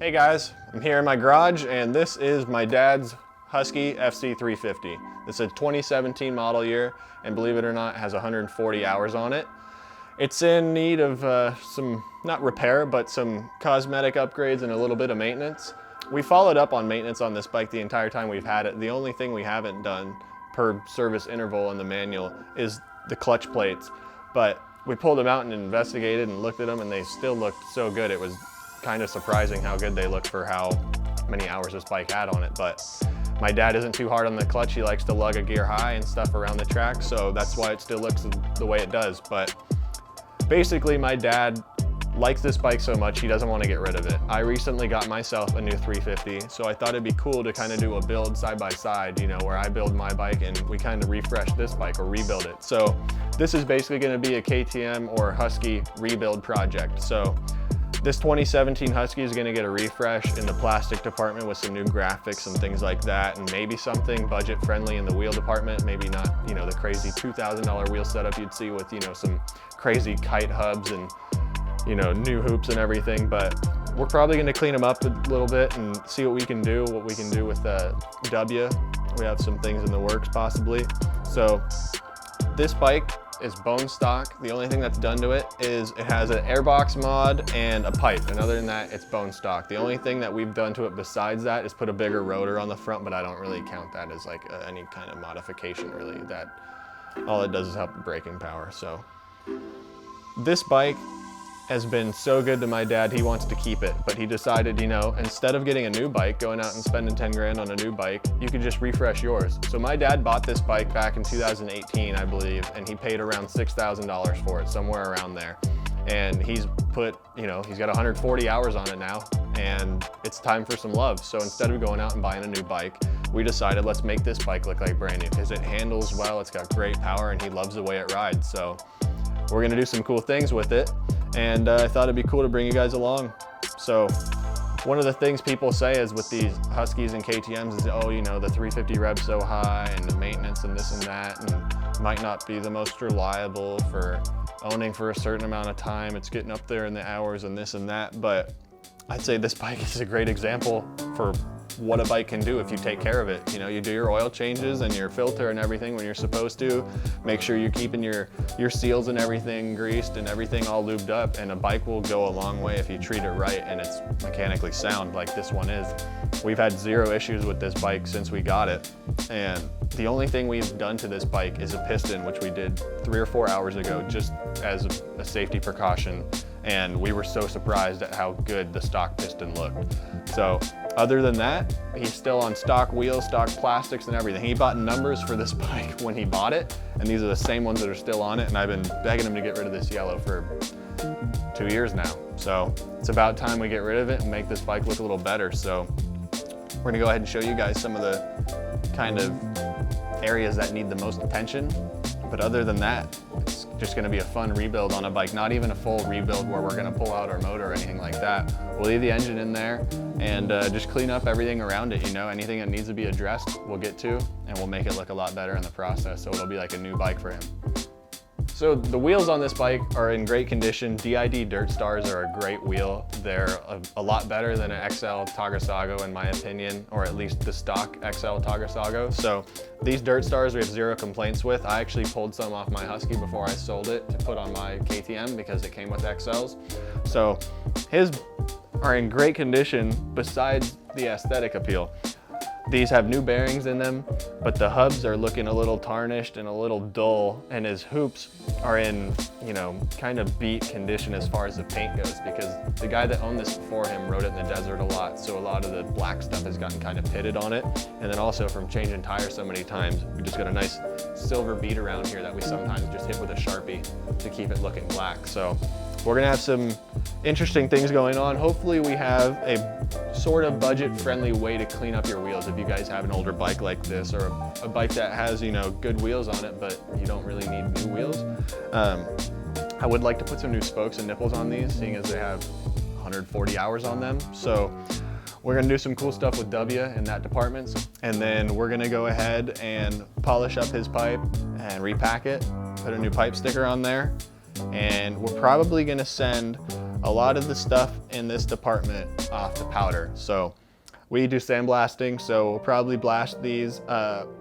Hey guys, I'm here in my garage and this is my dad's Husky FC350. It's a 2017 model year and believe it or not, it has 140 hours on it. It's in need of some, not repair, but some cosmetic upgrades and a little bit of maintenance. We followed up on maintenance on this bike the entire time we've had it. The only thing we haven't done per service interval in the manual is the clutch plates. But we pulled them out and investigated and looked at them and they still looked so good. It was kind of surprising how good they look for how many hours this bike had on it. But my dad isn't too hard on the clutch. He likes to lug a gear high and stuff around the track, so that's why it still looks the way it does. But basically my dad likes this bike so much he doesn't want to get rid of it. I recently got myself a new 350, so I thought it'd be cool to kind of do a build side by side, you know, where I build my bike and we kind of refresh this bike or rebuild it. So this is basically going to be a KTM or Husky rebuild project. So this 2017 Husky is going to get a refresh in the plastic department with some new graphics and things like that, and maybe something budget friendly in the wheel department. Maybe not, you know, the crazy $2,000 wheel setup you'd see with, you know, some crazy kite hubs and, you know, new hoops and everything. But we're probably going to clean them up a little bit and see what we can do with the W. We have some things in the works possibly. So this bike is bone stock. The only thing that's done to it is it has an airbox mod and a pipe, and other than that it's bone stock. The only thing that we've done to it besides that is put a bigger rotor on the front, but I don't really count that as like any kind of modification really. That all it does is help the braking power. So this bike has been so good to my dad, he wants to keep it, but he decided, you know, instead of getting a new bike, going out and spending 10 grand on a new bike, you could just refresh yours. So my dad bought this bike back in 2018, I believe, and he paid around $6,000 for it, somewhere around there. And he's put, you know, he's got 140 hours on it now, and it's time for some love. So instead of going out and buying a new bike, we decided let's make this bike look like brand new because it handles well, it's got great power, and he loves the way it rides. So we're gonna do some cool things with it. And I thought it'd be cool to bring you guys along. So one of the things people say is with these Huskies and KTMs is, oh, you know, the 350 revs so high and the maintenance and this and that, and might not be the most reliable for owning for a certain amount of time. It's getting up there in the hours and this and that. But I'd say this bike is a great example for what a bike can do if you take care of it. You know, you do your oil changes and your filter and everything when you're supposed to. Make sure you're keeping your seals and everything greased and everything all lubed up, and a bike will go a long way if you treat it right and it's mechanically sound like this one is. We've had zero issues with this bike since we got it, and the only thing we've done to this bike is a piston, which we did 3 or 4 hours ago just as a safety precaution, and we were so surprised at how good the stock piston looked. So other than that, he's still on stock wheels, stock plastics and everything. He bought numbers for this bike when he bought it, and these are the same ones that are still on it, and I've been begging him to get rid of this yellow for 2 years now. So it's about time we get rid of it and make this bike look a little better. So we're gonna go ahead and show you guys some of the kind of areas that need the most attention. But other than that, it's just gonna be a fun rebuild on a bike, not even a full rebuild where we're gonna pull out our motor or anything like that. We'll leave the engine in there and just clean up everything around it, you know, anything that needs to be addressed, we'll get to, and we'll make it look a lot better in the process. So it'll be like a new bike for him. So the wheels on this bike are in great condition. DID Dirt Stars are a great wheel. They're a lot better than an XL Tagasago in my opinion, or at least the stock XL Tagasago. So these Dirt Stars we have zero complaints with. I actually pulled some off my Husky before I sold it to put on my KTM because it came with XLs. So his are in great condition besides the aesthetic appeal. These have new bearings in them, but the hubs are looking a little tarnished and a little dull, and his hoops are in, you know, kind of beat condition as far as the paint goes, because the guy that owned this before him rode it in the desert a lot, so a lot of the black stuff has gotten kind of pitted on it. And then also from changing tires so many times, we just got a nice silver bead around here that we sometimes just hit with a Sharpie to keep it looking black. So we're gonna have some interesting things going on. Hopefully we have a sort of budget-friendly way to clean up your wheels if you guys have an older bike like this, or a bike that has, you know, good wheels on it, but you don't really need new wheels. I would like to put some new spokes and nipples on these, seeing as they have 140 hours on them. So we're gonna do some cool stuff with W in that department, and then we're gonna go ahead and polish up his pipe and repack it, put a new pipe sticker on there, and we're probably gonna send a lot of the stuff in this department off to powder. So we do sandblasting, so we'll probably blast these,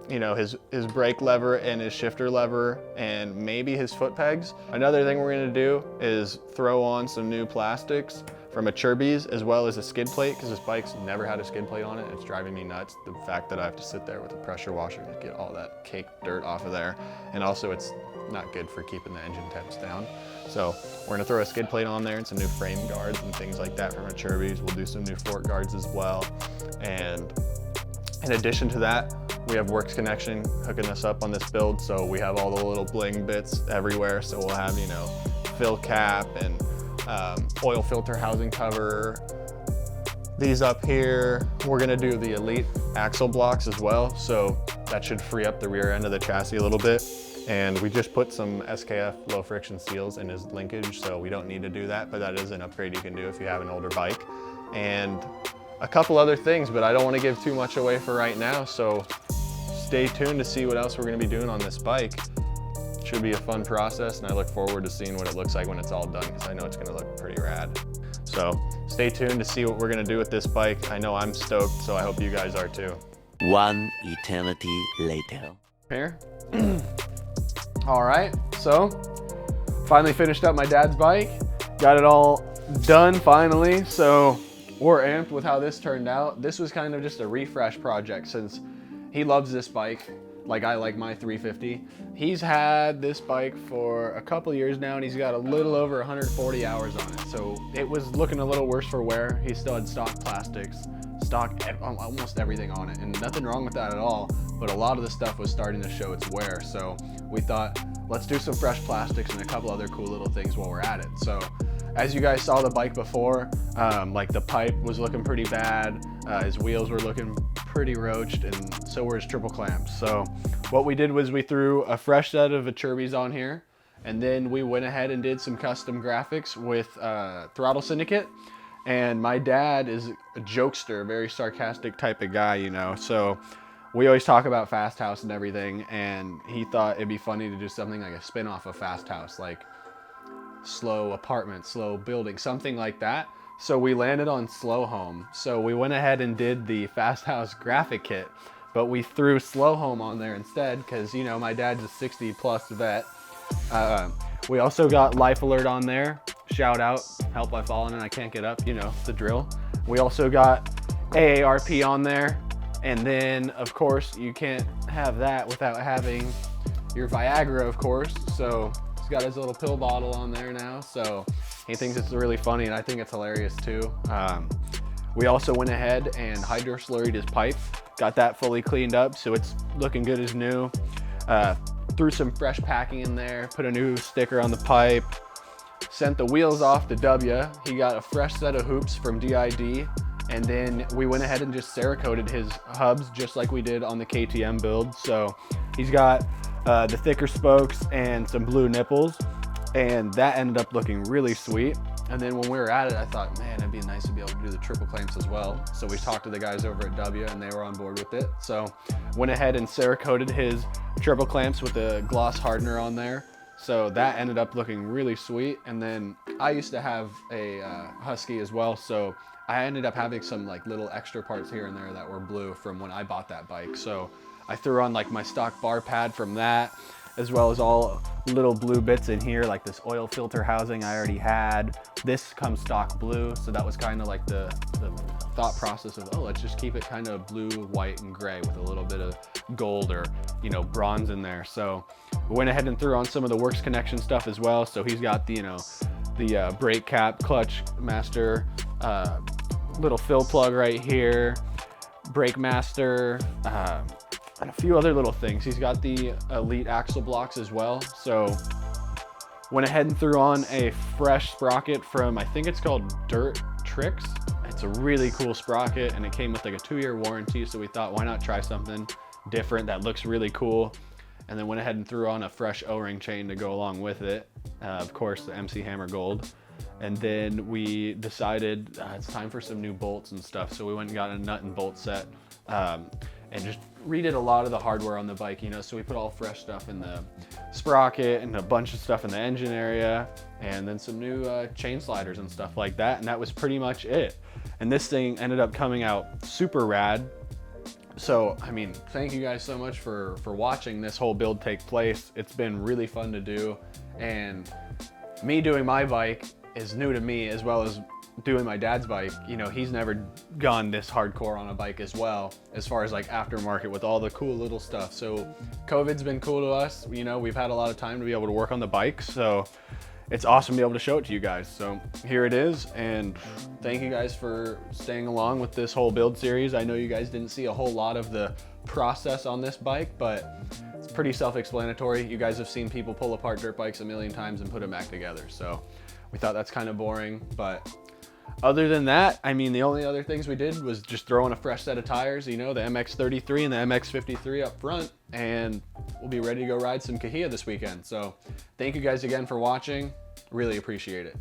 you know, his brake lever and his shifter lever and maybe his foot pegs. Another thing we're gonna do is throw on some new plastics from a Chirby's as well as a skid plate, because this bike's never had a skid plate on it. It's driving me nuts, the fact that I have to sit there with a pressure washer to get all that caked dirt off of there. And also it's not good for keeping the engine temps down. So we're gonna throw a skid plate on there and some new frame guards and things like that from a Chirby's. We'll do some new fork guards as well. And in addition to that, we have Works Connection hooking us up on this build. So we have all the little bling bits everywhere. So we'll have, you know, fill cap and oil filter housing cover. These up here, we're gonna do the Elite axle blocks as well. So that should free up the rear end of the chassis a little bit. And we just put some SKF low friction seals in his linkage, so we don't need to do that, but that is an upgrade you can do if you have an older bike. And a couple other things, but I don't want to give too much away for right now, so stay tuned to see what else we're going to be doing on this bike. Should be a fun process, and I look forward to seeing what it looks like when it's all done, because I know it's going to look pretty rad. So stay tuned to see what we're going to do with this bike. I know I'm stoked, so I hope you guys are too. One eternity later. Here. All right, so finally finished up my dad's bike. Got it all done finally, so we're amped with how this turned out. This was kind of just a refresh project since he loves this bike like I like my 350. He's had this bike for a couple years now, and he's got a little over 140 hours on it. So it was looking a little worse for wear. He still had stock plastics, stock almost everything on it, and nothing wrong with that at all, but a lot of the stuff was starting to show its wear. So we thought, let's do some fresh plastics and a couple other cool little things while we're at it. So as you guys saw the bike before, like the pipe was looking pretty bad, his wheels were looking pretty roached, and so were his triple clamps. So what we did was we threw a fresh set of Chirby's on here, and then we went ahead and did some custom graphics with Throttle Syndicate. And my dad is a jokester, very sarcastic type of guy, you know, so we always talk about Fast House and everything, and he thought it'd be funny to do something like a spin-off of Fast House, like slow apartment, slow building, something like that. So we landed on Slow Home. So we went ahead and did the Fast House graphic kit, but we threw Slow Home on there instead because, you know, my dad's a 60+ vet. We also got Life Alert on there. Shout out, help by falling and I can't get up, you know, the drill. We also got AARP on there. And then, of course, you can't have that without having your Viagra, of course. So he's got his little pill bottle on there now. So he thinks it's really funny, and I think it's hilarious too. We also went ahead and hydro slurried his pipe, got that fully cleaned up, so it's looking good as new. Threw some fresh packing in there, put a new sticker on the pipe, sent the wheels off to W. He got a fresh set of hoops from DID. And then we went ahead and just Cerakoted his hubs just like we did on the KTM build. So he's got the thicker spokes and some blue nipples, and that ended up looking really sweet. And then when we were at it, I thought, man, it'd be nice to be able to do the triple clamps as well. So we talked to the guys over at W, and they were on board with it. So went ahead and Cerakoted his triple clamps with a gloss hardener on there. So that ended up looking really sweet. And then I used to have a Husky as well, so I ended up having some like little extra parts here and there that were blue from when I bought that bike. So I threw on like my stock bar pad from that, as well as all little blue bits in here, like this oil filter housing I already had. This comes stock blue, so that was kind of like the thought process of, oh, let's just keep it kind of blue, white, and gray with a little bit of gold or, you know, bronze in there. So we went ahead and threw on some of the Works Connection stuff as well. So he's got the, you know, the brake cap, clutch master, little fill plug right here, brake master, and a few other little things. He's got the Elite axle blocks as well. So went ahead and threw on a fresh sprocket from, I think it's called Dirt Tricks. It's a really cool sprocket, and it came with like a 2-year warranty. So we thought, why not try something different that looks really cool? And then went ahead and threw on a fresh O-ring chain to go along with it. Of course, the MC Hammer Gold. And then we decided it's time for some new bolts and stuff. So we went and got a nut and bolt set. and just redid a lot of the hardware on the bike, you know, so we put all fresh stuff in the sprocket and a bunch of stuff in the engine area, and then some new chain sliders and stuff like that, and that was pretty much it. And this thing ended up coming out super rad. So, I mean, thank you guys so much for watching this whole build take place. It's been really fun to do, and me doing my bike is new to me, as well as doing my dad's bike. You know, he's never gone this hardcore on a bike as well, as far as like aftermarket with all the cool little stuff. So COVID's been cool to us. You know, we've had a lot of time to be able to work on the bike, so it's awesome to be able to show it to you guys. So here it is, and thank you guys for staying along with this whole build series. I know you guys didn't see a whole lot of the process on this bike, but it's pretty self-explanatory. You guys have seen people pull apart dirt bikes a million times and put them back together. So we thought that's kind of boring, but other than that, I mean, the only other things we did was just throw in a fresh set of tires, you know, the MX-33 and the MX-53 up front, and we'll be ready to go ride some Kahia this weekend. So thank you guys again for watching. Really appreciate it.